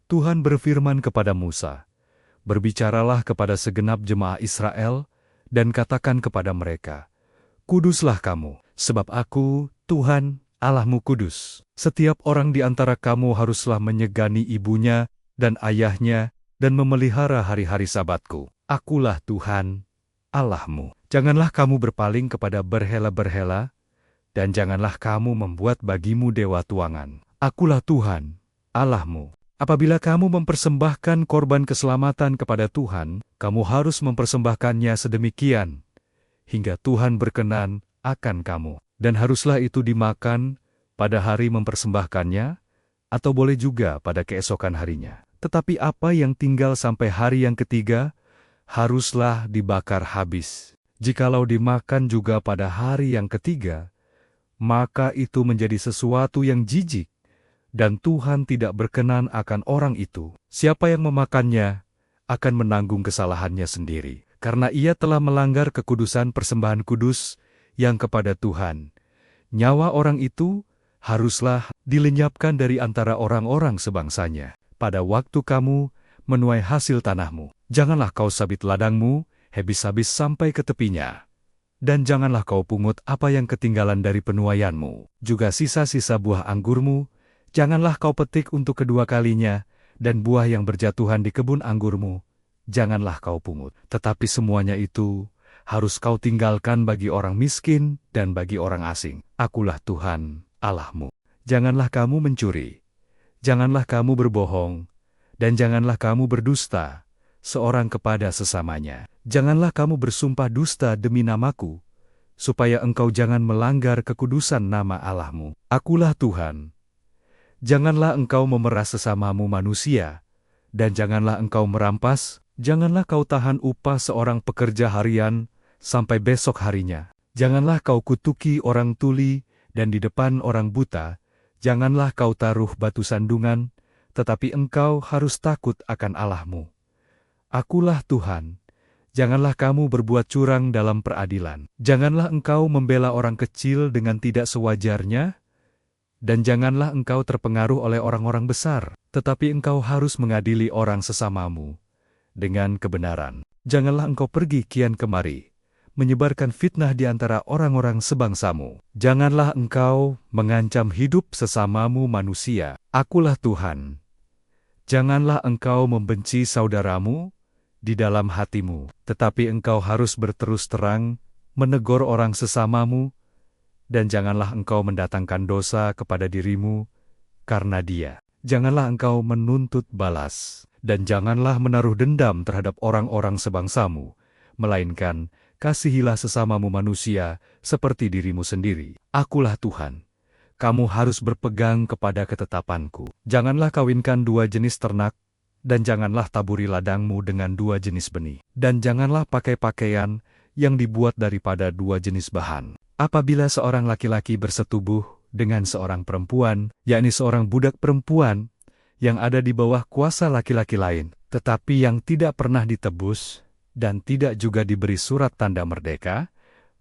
Tuhan berfirman kepada Musa, "Berbicaralah kepada segenap jemaah Israel, dan katakan kepada mereka, Kuduslah kamu, sebab Aku, Tuhan, Allahmu kudus. Setiap orang di antara kamu haruslah menyegani ibunya dan ayahnya, dan memelihara hari-hari Sabatku. Akulah Tuhan, Allahmu. Janganlah kamu berpaling kepada berhala-berhala, dan janganlah kamu membuat bagimu dewa tuangan. Akulah Tuhan, Allahmu. Apabila kamu mempersembahkan korban keselamatan kepada Tuhan, kamu harus mempersembahkannya sedemikian, hingga Tuhan berkenan akan kamu. Dan haruslah itu dimakan pada hari mempersembahkannya, atau boleh juga pada keesokan harinya. Tetapi apa yang tinggal sampai hari yang ketiga, haruslah dibakar habis. Jikalau dimakan juga pada hari yang ketiga, maka itu menjadi sesuatu yang jijik, dan Tuhan tidak berkenan akan orang itu. Siapa yang memakannya akan menanggung kesalahannya sendiri, karena ia telah melanggar kekudusan persembahan kudus yang kepada Tuhan. Nyawa orang itu haruslah dilenyapkan dari antara orang-orang sebangsanya. Pada waktu kamu menuai hasil tanahmu, janganlah kau sabit ladangmu habis-habis sampai ke tepinya. Dan janganlah kau pungut apa yang ketinggalan dari penuaianmu. Juga sisa-sisa buah anggurmu, janganlah kau petik untuk kedua kalinya, dan buah yang berjatuhan di kebun anggurmu, janganlah kau pungut. Tetapi semuanya itu harus kau tinggalkan bagi orang miskin dan bagi orang asing. Akulah Tuhan, Allahmu. Janganlah kamu mencuri, janganlah kamu berbohong, dan janganlah kamu berdusta seorang kepada sesamanya. Janganlah kamu bersumpah dusta demi namaku, supaya engkau jangan melanggar kekudusan nama Allahmu. Akulah Tuhan. Janganlah engkau memeras sesamamu manusia, dan janganlah engkau merampas, janganlah kau tahan upah seorang pekerja harian sampai besok harinya. Janganlah kau kutuki orang tuli, dan di depan orang buta, janganlah kau taruh batu sandungan, tetapi engkau harus takut akan Allahmu. Akulah Tuhan. Janganlah kamu berbuat curang dalam peradilan. Janganlah engkau membela orang kecil dengan tidak sewajarnya, dan janganlah engkau terpengaruh oleh orang-orang besar, tetapi engkau harus mengadili orang sesamamu dengan kebenaran. Janganlah engkau pergi kian kemari, menyebarkan fitnah di antara orang-orang sebangsamu. Janganlah engkau mengancam hidup sesamamu manusia. Akulah Tuhan. Janganlah engkau membenci saudaramu di dalam hatimu, tetapi engkau harus berterus terang menegur orang sesamamu, dan janganlah engkau mendatangkan dosa kepada dirimu karena dia. Janganlah engkau menuntut balas, dan janganlah menaruh dendam terhadap orang-orang sebangsamu, melainkan kasihilah sesamamu manusia seperti dirimu sendiri. Akulah Tuhan. Kamu harus berpegang kepada ketetapanku. Janganlah kawinkan dua jenis ternak, dan janganlah taburi ladangmu dengan dua jenis benih. Dan janganlah pakai pakaian yang dibuat daripada dua jenis bahan. Apabila seorang laki-laki bersetubuh dengan seorang perempuan, yakni seorang budak perempuan yang ada di bawah kuasa laki-laki lain, tetapi yang tidak pernah ditebus dan tidak juga diberi surat tanda merdeka,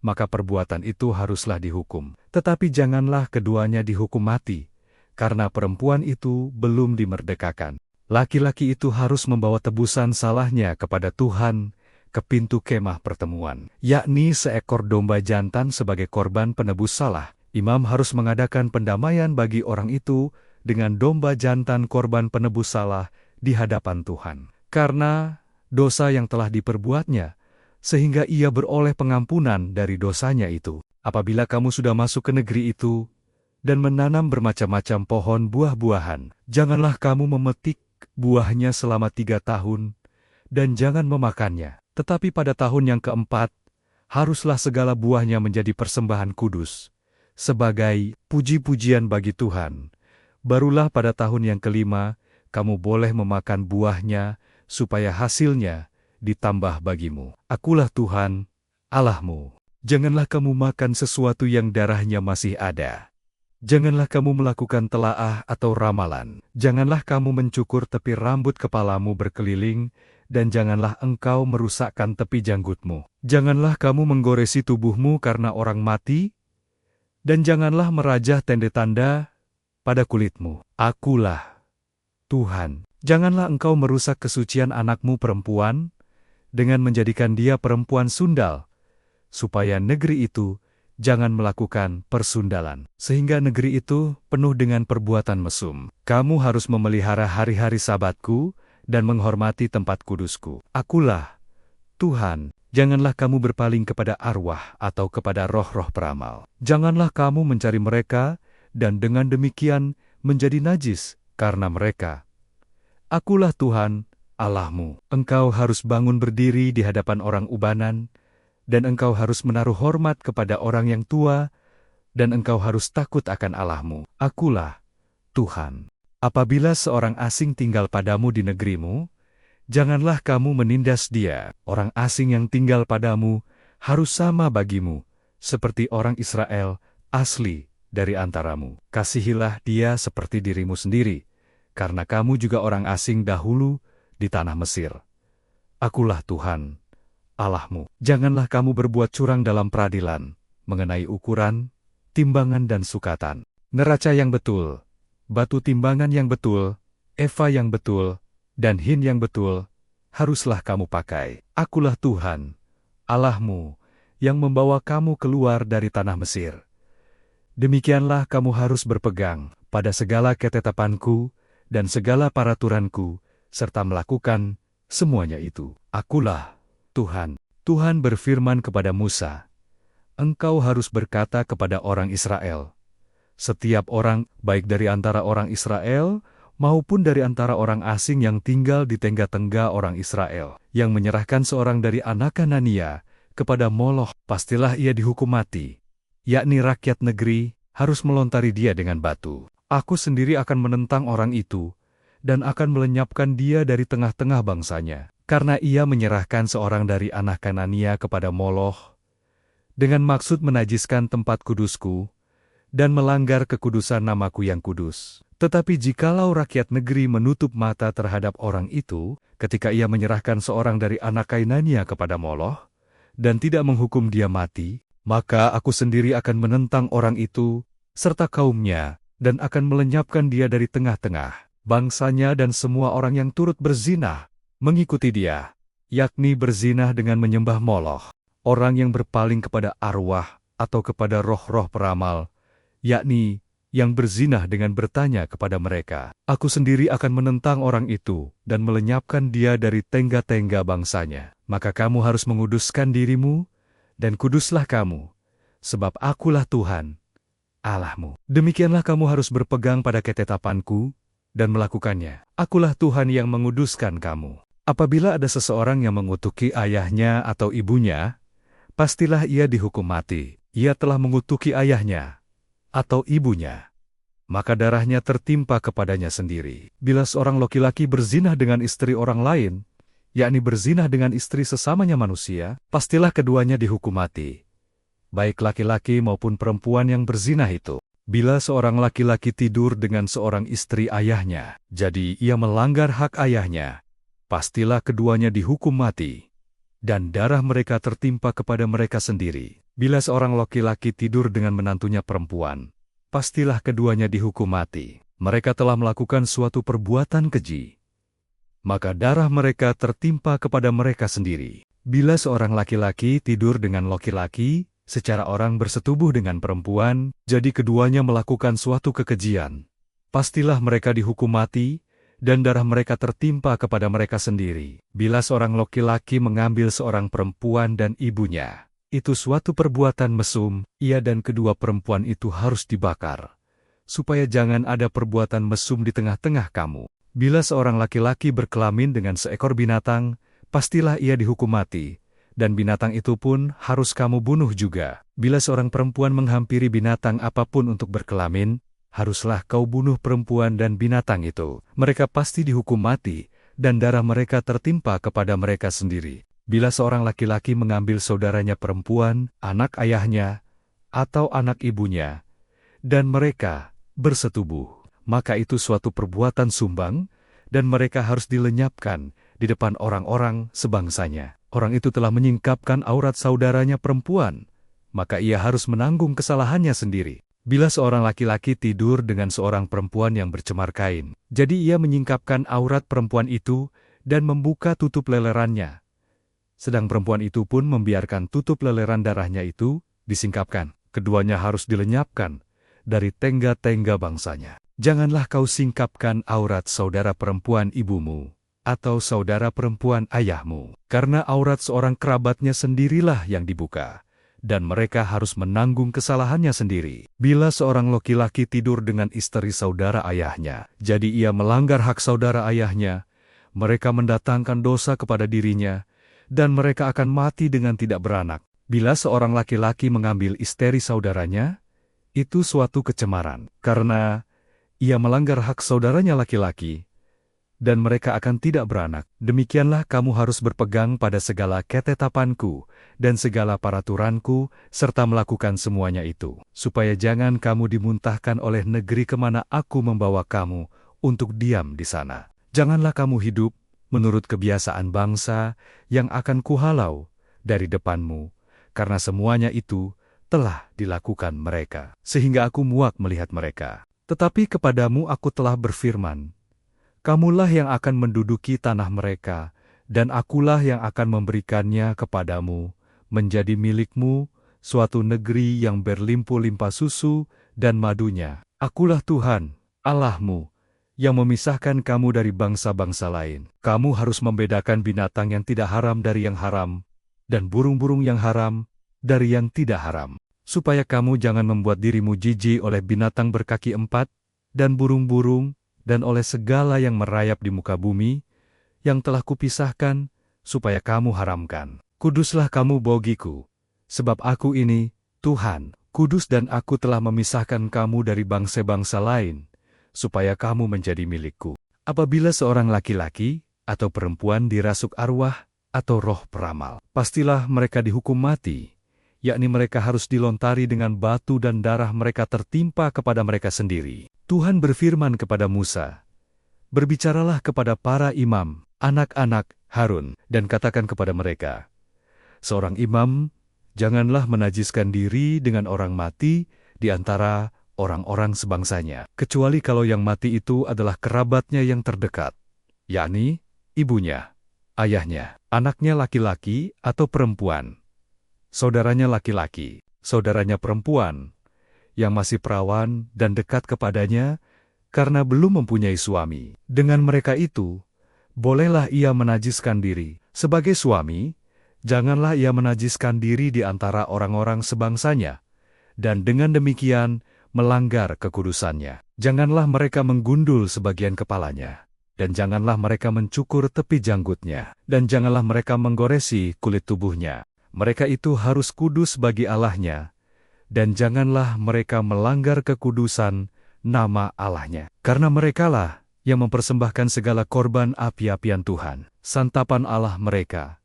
maka perbuatan itu haruslah dihukum. Tetapi janganlah keduanya dihukum mati, karena perempuan itu belum dimerdekakan. Laki-laki itu harus membawa tebusan salahnya kepada Tuhan ke pintu kemah pertemuan, yakni seekor domba jantan sebagai korban penebus salah. Imam harus mengadakan pendamaian bagi orang itu dengan domba jantan korban penebus salah di hadapan Tuhan, karena dosa yang telah diperbuatnya, sehingga ia beroleh pengampunan dari dosanya itu. Apabila kamu sudah masuk ke negeri itu dan menanam bermacam-macam pohon buah-buahan, janganlah kamu memetik buahnya selama 3 tahun, dan jangan memakannya. Tetapi pada tahun yang keempat, haruslah segala buahnya menjadi persembahan kudus, sebagai puji-pujian bagi Tuhan. Barulah pada tahun yang kelima, kamu boleh memakan buahnya, supaya hasilnya ditambah bagimu. Akulah Tuhan, Allahmu. Janganlah kamu makan sesuatu yang darahnya masih ada. Janganlah kamu melakukan telaah atau ramalan. Janganlah kamu mencukur tepi rambut kepalamu berkeliling, dan janganlah engkau merusakkan tepi janggutmu. Janganlah kamu menggoresi tubuhmu karena orang mati, dan janganlah merajah tanda-tanda pada kulitmu. Akulah Tuhan. Janganlah engkau merusak kesucian anakmu perempuan dengan menjadikan dia perempuan sundal, supaya negeri itu jangan melakukan persundalan, sehingga negeri itu penuh dengan perbuatan mesum. Kamu harus memelihara hari-hari Sabatku dan menghormati tempat kudusku. Akulah Tuhan. Janganlah kamu berpaling kepada arwah atau kepada roh-roh peramal. Janganlah kamu mencari mereka, dan dengan demikian menjadi najis karena mereka. Akulah Tuhan, Allahmu. Engkau harus bangun berdiri di hadapan orang ubanan, dan engkau harus menaruh hormat kepada orang yang tua, dan engkau harus takut akan Allahmu. Akulah Tuhan. Apabila seorang asing tinggal padamu di negerimu, janganlah kamu menindas dia. Orang asing yang tinggal padamu harus sama bagimu, seperti orang Israel asli dari antaramu. Kasihilah dia seperti dirimu sendiri, karena kamu juga orang asing dahulu di tanah Mesir. Akulah Tuhan, Allahmu. Janganlah kamu berbuat curang dalam peradilan, mengenai ukuran, timbangan dan sukatan. Neraca yang betul, batu timbangan yang betul, eva yang betul, dan hin yang betul, haruslah kamu pakai. Akulah Tuhan, Allahmu, yang membawa kamu keluar dari tanah Mesir. Demikianlah kamu harus berpegang pada segala ketetapanku dan segala peraturanku, serta melakukan semuanya itu. Akulah Tuhan. Tuhan berfirman kepada Musa, engkau harus berkata kepada orang Israel, setiap orang, baik dari antara orang Israel, maupun dari antara orang asing yang tinggal di tengah-tengah orang Israel, yang menyerahkan seorang dari anak Kanania kepada Moloch, pastilah ia dihukum mati, yakni rakyat negeri harus melontari dia dengan batu. Aku sendiri akan menentang orang itu, dan akan melenyapkan dia dari tengah-tengah bangsanya, karena ia menyerahkan seorang dari anak Kanania kepada Moloch, dengan maksud menajiskan tempat kudusku, dan melanggar kekudusan namaku yang kudus. Tetapi jikalau rakyat negeri menutup mata terhadap orang itu, ketika ia menyerahkan seorang dari anak Kanania kepada Moloch, dan tidak menghukum dia mati, maka aku sendiri akan menentang orang itu, serta kaumnya, dan akan melenyapkan dia dari tengah-tengah bangsanya dan semua orang yang turut berzinah mengikuti dia, yakni berzinah dengan menyembah Moloch, orang yang berpaling kepada arwah atau kepada roh-roh peramal, yakni yang berzinah dengan bertanya kepada mereka. Aku sendiri akan menentang orang itu dan melenyapkan dia dari tengga-tengga bangsanya. Maka kamu harus menguduskan dirimu, dan kuduslah kamu, sebab akulah Tuhan, Allahmu. Demikianlah kamu harus berpegang pada ketetapanku dan melakukannya. Akulah Tuhan yang menguduskan kamu. Apabila ada seseorang yang mengutuki ayahnya atau ibunya, pastilah ia dihukum mati. Ia telah mengutuki ayahnya atau ibunya, maka darahnya tertimpa kepadanya sendiri. Bila seorang laki-laki berzinah dengan istri orang lain, yakni berzinah dengan istri sesamanya manusia, pastilah keduanya dihukum mati, baik laki-laki maupun perempuan yang berzinah itu. Bila seorang laki-laki tidur dengan seorang istri ayahnya, jadi ia melanggar hak ayahnya, pastilah keduanya dihukum mati, dan darah mereka tertimpa kepada mereka sendiri. Bila seorang laki-laki tidur dengan menantunya perempuan, pastilah keduanya dihukum mati. Mereka telah melakukan suatu perbuatan keji, maka darah mereka tertimpa kepada mereka sendiri. Bila seorang laki-laki tidur dengan laki-laki, secara orang bersetubuh dengan perempuan, jadi keduanya melakukan suatu kekejian, pastilah mereka dihukum mati, dan darah mereka tertimpa kepada mereka sendiri. Bila seorang laki-laki mengambil seorang perempuan dan ibunya, itu suatu perbuatan mesum, ia dan kedua perempuan itu harus dibakar, supaya jangan ada perbuatan mesum di tengah-tengah kamu. Bila seorang laki-laki berkelamin dengan seekor binatang, pastilah ia dihukum mati, dan binatang itu pun harus kamu bunuh juga. Bila seorang perempuan menghampiri binatang apapun untuk berkelamin, haruslah kau bunuh perempuan dan binatang itu. Mereka pasti dihukum mati, dan darah mereka tertimpa kepada mereka sendiri. Bila seorang laki-laki mengambil saudaranya perempuan, anak ayahnya, atau anak ibunya, dan mereka bersetubuh, maka itu suatu perbuatan sumbang, dan mereka harus dilenyapkan di depan orang-orang sebangsanya. Orang itu telah menyingkapkan aurat saudaranya perempuan, maka ia harus menanggung kesalahannya sendiri. Bila seorang laki-laki tidur dengan seorang perempuan yang bercemar kain, jadi ia menyingkapkan aurat perempuan itu dan membuka tutup lelerannya. Sedang perempuan itu pun membiarkan tutup leleran darahnya itu disingkapkan. Keduanya harus dilenyapkan dari tengga-tengga bangsanya. Janganlah kau singkapkan aurat saudara perempuan ibumu atau saudara perempuan ayahmu, karena aurat seorang kerabatnya sendirilah yang dibuka. Dan mereka harus menanggung kesalahannya sendiri. Bila seorang laki-laki tidur dengan istri saudara ayahnya, jadi ia melanggar hak saudara ayahnya, mereka mendatangkan dosa kepada dirinya, dan mereka akan mati dengan tidak beranak. Bila seorang laki-laki mengambil istri saudaranya, itu suatu kecemaran, karena ia melanggar hak saudaranya laki-laki, dan mereka akan tidak beranak. Demikianlah kamu harus berpegang pada segala ketetapanku dan segala peraturanku, serta melakukan semuanya itu, supaya jangan kamu dimuntahkan oleh negeri kemana aku membawa kamu untuk diam di sana. Janganlah kamu hidup menurut kebiasaan bangsa yang akan kuhalau dari depanmu, karena semuanya itu telah dilakukan mereka, sehingga aku muak melihat mereka. Tetapi kepadamu aku telah berfirman, kamulah yang akan menduduki tanah mereka, dan akulah yang akan memberikannya kepadamu, menjadi milikmu, suatu negeri yang berlimpah-limpah susu dan madunya. Akulah Tuhan, Allahmu, yang memisahkan kamu dari bangsa-bangsa lain. Kamu harus membedakan binatang yang tidak haram dari yang haram, dan burung-burung yang haram dari yang tidak haram, supaya kamu jangan membuat dirimu jijik oleh binatang berkaki empat, dan burung-burung, dan oleh segala yang merayap di muka bumi, yang telah kupisahkan, supaya kamu haramkan. Kuduslah kamu bagiku, sebab aku ini, Tuhan, kudus dan aku telah memisahkan kamu dari bangsa-bangsa lain, supaya kamu menjadi milikku. Apabila seorang laki-laki atau perempuan dirasuk arwah atau roh peramal, pastilah mereka dihukum mati, yakni mereka harus dilontari dengan batu dan darah mereka tertimpa kepada mereka sendiri. Tuhan berfirman kepada Musa, berbicaralah kepada para imam, anak-anak Harun, dan katakan kepada mereka, seorang imam janganlah menajiskan diri dengan orang mati di antara orang-orang sebangsanya, kecuali kalau yang mati itu adalah kerabatnya yang terdekat, yakni ibunya, ayahnya, anaknya laki-laki atau perempuan, saudaranya laki-laki, saudaranya perempuan, yang masih perawan dan dekat kepadanya, karena belum mempunyai suami. Dengan mereka itu, bolehlah ia menajiskan diri. Sebagai suami, janganlah ia menajiskan diri di antara orang-orang sebangsanya, dan dengan demikian melanggar kekudusannya. Janganlah mereka menggundul sebagian kepalanya, dan janganlah mereka mencukur tepi janggutnya, dan janganlah mereka menggoresi kulit tubuhnya. Mereka itu harus kudus bagi Allahnya, dan janganlah mereka melanggar kekudusan nama Allahnya. Karena merekalah yang mempersembahkan segala korban api-apian Tuhan, santapan Allah mereka,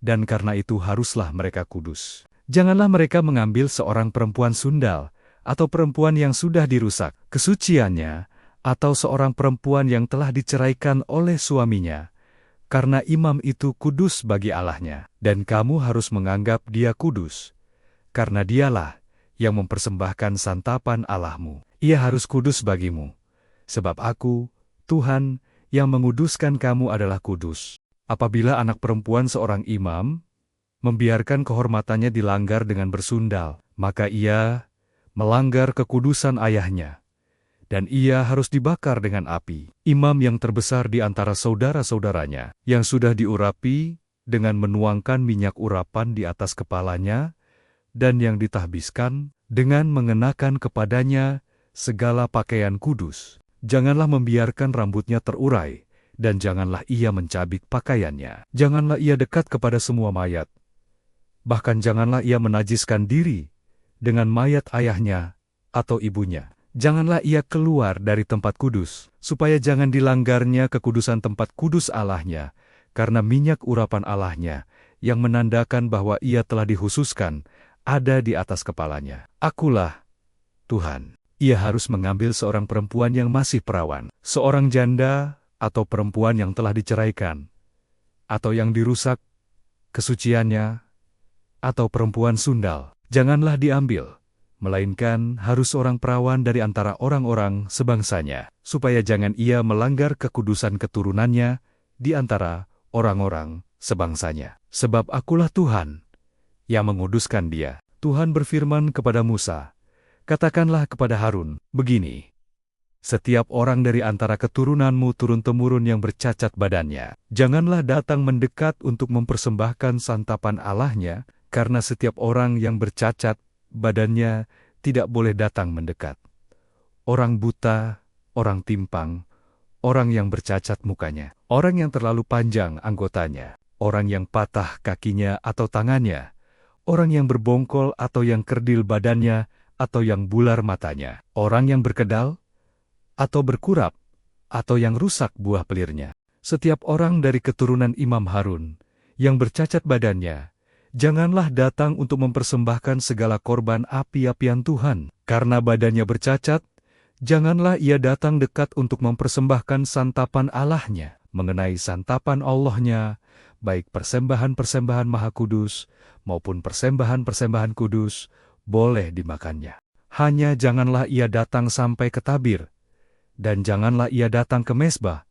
dan karena itu haruslah mereka kudus. Janganlah mereka mengambil seorang perempuan sundal, atau perempuan yang sudah dirusak kesuciannya, atau seorang perempuan yang telah diceraikan oleh suaminya, karena imam itu kudus bagi Allahnya, dan kamu harus menganggap dia kudus, karena dialah yang mempersembahkan santapan Allahmu. Ia harus kudus bagimu, sebab aku, Tuhan, yang menguduskan kamu adalah kudus. Apabila anak perempuan seorang imam membiarkan kehormatannya dilanggar dengan bersundal, maka ia melanggar kekudusan ayahnya, dan ia harus dibakar dengan api. Imam yang terbesar di antara saudara-saudaranya, yang sudah diurapi dengan menuangkan minyak urapan di atas kepalanya, dan yang ditahbiskan dengan mengenakan kepadanya segala pakaian kudus. Janganlah membiarkan rambutnya terurai, dan janganlah ia mencabik pakaiannya. Janganlah ia dekat kepada semua mayat. Bahkan janganlah ia menajiskan diri dengan mayat ayahnya atau ibunya. Janganlah ia keluar dari tempat kudus, supaya jangan dilanggarnya kekudusan tempat kudus Allahnya, karena minyak urapan Allahnya, yang menandakan bahwa ia telah dikhususkan, ada di atas kepalanya. Akulah Tuhan. Ia harus mengambil seorang perempuan yang masih perawan, seorang janda atau perempuan yang telah diceraikan, atau yang dirusak kesuciannya, atau perempuan sundal. Janganlah diambil, melainkan harus orang perawan dari antara orang-orang sebangsanya, supaya jangan ia melanggar kekudusan keturunannya di antara orang-orang sebangsanya. Sebab akulah Tuhan yang menguduskan dia. Tuhan berfirman kepada Musa, "Katakanlah kepada Harun, begini, setiap orang dari antara keturunanmu turun-temurun yang bercacat badannya, janganlah datang mendekat untuk mempersembahkan santapan Allahnya, karena setiap orang yang bercacat badannya tidak boleh datang mendekat. Orang buta, orang timpang, orang yang bercacat mukanya, orang yang terlalu panjang anggotanya, orang yang patah kakinya atau tangannya, orang yang berbongkol atau yang kerdil badannya atau yang bular matanya, orang yang berkedal atau berkurap, atau yang rusak buah pelirnya. Setiap orang dari keturunan Imam Harun yang bercacat badannya, janganlah datang untuk mempersembahkan segala korban api-apian Tuhan. Karena badannya bercacat, janganlah ia datang dekat untuk mempersembahkan santapan Allahnya. Mengenai santapan Allahnya, baik persembahan-persembahan maha kudus maupun persembahan-persembahan kudus, boleh dimakannya. Hanya janganlah ia datang sampai ke tabir, dan janganlah ia datang ke mezbah,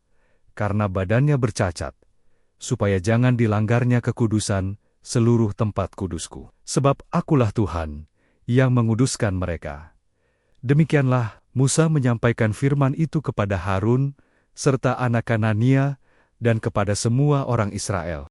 karena badannya bercacat, supaya jangan dilanggarnya kekudusan seluruh tempat kudusku. Sebab akulah Tuhan yang menguduskan mereka." Demikianlah Musa menyampaikan firman itu kepada Harun, serta anak Kanania, dan kepada semua orang Israel.